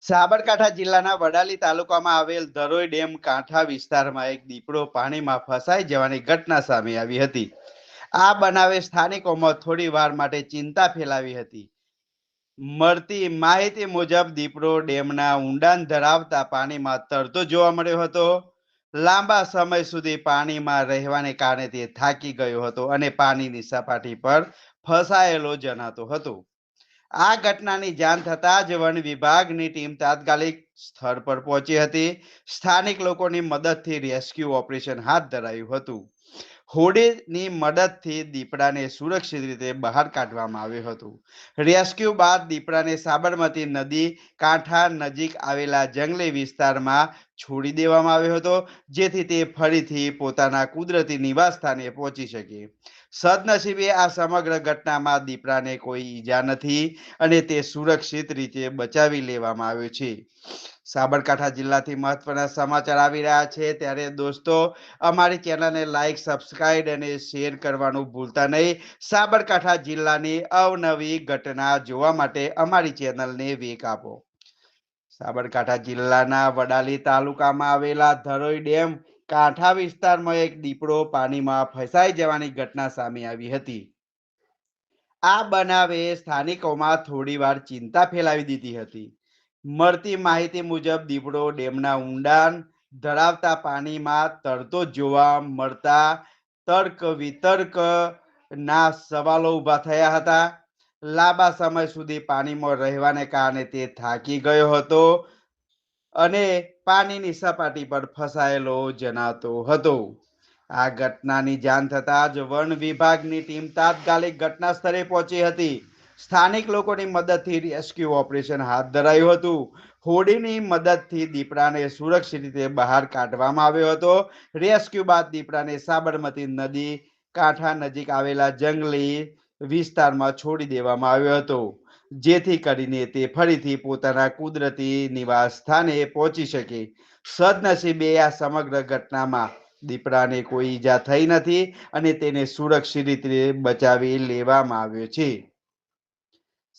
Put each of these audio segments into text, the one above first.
સાબરકાંઠા જિલ્લાના વડાલી તાલુકામાં આવેલ ધરોઈ ડેમ કાંઠા વિસ્તારમાં એક દીપડો પાણીમાં ફસાઈ જવાની ઘટના સામે આવી હતી. આ બનાવે સ્થાનિકોમાં થોડી વાર માટે ચિંતા ફેલાવી હતી. મળતી માહિતી મુજબ દીપડો ડેમના ઊંડાણ ધરાવતા પાણીમાં તરતો જોવા મળ્યો હતો. લાંબા સમય સુધી પાણીમાં રહેવાને કારણે તે થાકી ગયો હતો અને પાણીની સપાટી પર ફસાયેલો જણાતો હતો. આ ઘટનાની જાણ થતાં જ વન વિભાગની ટીમ તાત્કાલિક સ્થળ પર પહોંચી હતી. સ્થાનિક લોકોની મદદથી રેસ્ક્યુ ઓપરેશન હાથ ધરાયું હતું. હોડીની મદદથી દીપડાને સુરક્ષિત રીતે બહાર કાઢવામાં આવ્યું હતું. રેસ્ક્યુ બાદ દીપડાને સાબરમતી નદી કાંઠા નજીક આવેલા જંગલી વિસ્તારમાં છોડી દેવામાં આવ્યો હતો, જેથી તે ફરીથી પોતાના કુદરતી નિવાસ સ્થાને પહોંચી શકે. સદનસીબે આ સમગ્ર ઘટનામાં દીપડાને કોઈ ઈજા નથી અને તે સુરક્ષિત રીતે બચાવી લેવામાં આવ્યો છે. સાબરકાંઠા જિલ્લાથી મહત્વના સમાચાર આવી રહ્યા છે, ત્યારે દોસ્તો અમારી ચેનલને લાઈક, સબસ્ક્રાઇબ અને શેર કરવાનું ભૂલતા નહીં. સાબરકાંઠા જિલ્લાની અવનવી ઘટના જોવા માટે અમારી ચેનલને વેગ આપો. સાબરકાંઠા જિલ્લાના વડાલી તાલુકામાં આવેલા ધરોઈ ડેમ કાંઠા વિસ્તારમાં એક દીપડો પાણીમાં ફસાઈ જવાની ઘટના સામે આવી હતી. આ બનાવે સ્થાનિકોમાં થોડીવાર ચિંતા ફેલાવી દીધી હતી. મળતી માહિતી મુજબ દીપડો ડેમના ઊંડાણ ધરાવતા પાણીમાં તરતો જોવા મળતા તર્ક વિતર્ક ના સવાલો ઊભા થયા હતા. લાંબા સમય સુધી પાણીમાં રહેવાને કારણે તે થાકી ગયો હતો અને પાણીની સપાટી પર ફસાયેલો જણાતો હતો. આ ઘટનાની જાણ થતાં જ વન વિભાગની ટીમ તાત્કાલિક ઘટના સ્થળે પહોંચી હતી. સ્થાનિક લોકોની મદદથી રેસ્ક્યુ ઓપરેશન હાથ ધરાયું હતું. હોડીની મદદથી દીપડાને સુરક્ષિત રીતે બહાર કાઢવામાં આવ્યો હતો. રેસ્ક્યુ બાદ દીપડાને સાબરમતી નદી કાંઠા નજીક આવેલા જંગલી વિસ્તારમાં છોડી દેવામાં આવ્યો હતો, જેથી કરીને તે ફરીથી પોતાના કુદરતી નિવાસ સ્થાને પહોંચી શકે. સદનસીબે આ સમગ્ર ઘટનામાં દીપડાને કોઈ ઈજા થઈ નથી અને તેને સુરક્ષિત રીતે બચાવી લેવામાં આવ્યો છે.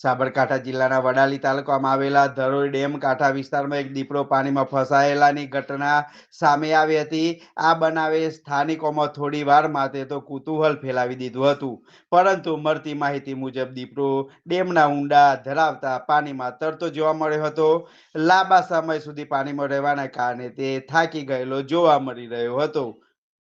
સાબરકાંઠા જિલ્લાના વડાલી તાલુકામાં આવેલા ધરોઈ ડેમ કાંઠા વિસ્તારમાં એક દીપડો પાણીમાં ફસાયેલાની ઘટના સામે આવી હતી. આ બનાવે સ્થાનિકોમાં થોડી વાર માટે તો કુતૂહલ ફેલાવી દીધું હતું, પરંતુ મળતી માહિતી મુજબ દીપડો ડેમના ઊંડા ધરાવતા પાણીમાં તરતો જોવા મળ્યો હતો. લાંબા સમય સુધી પાણીમાં રહેવાના કારણે તે થાકી ગયેલો જોવા મળી રહ્યો હતો.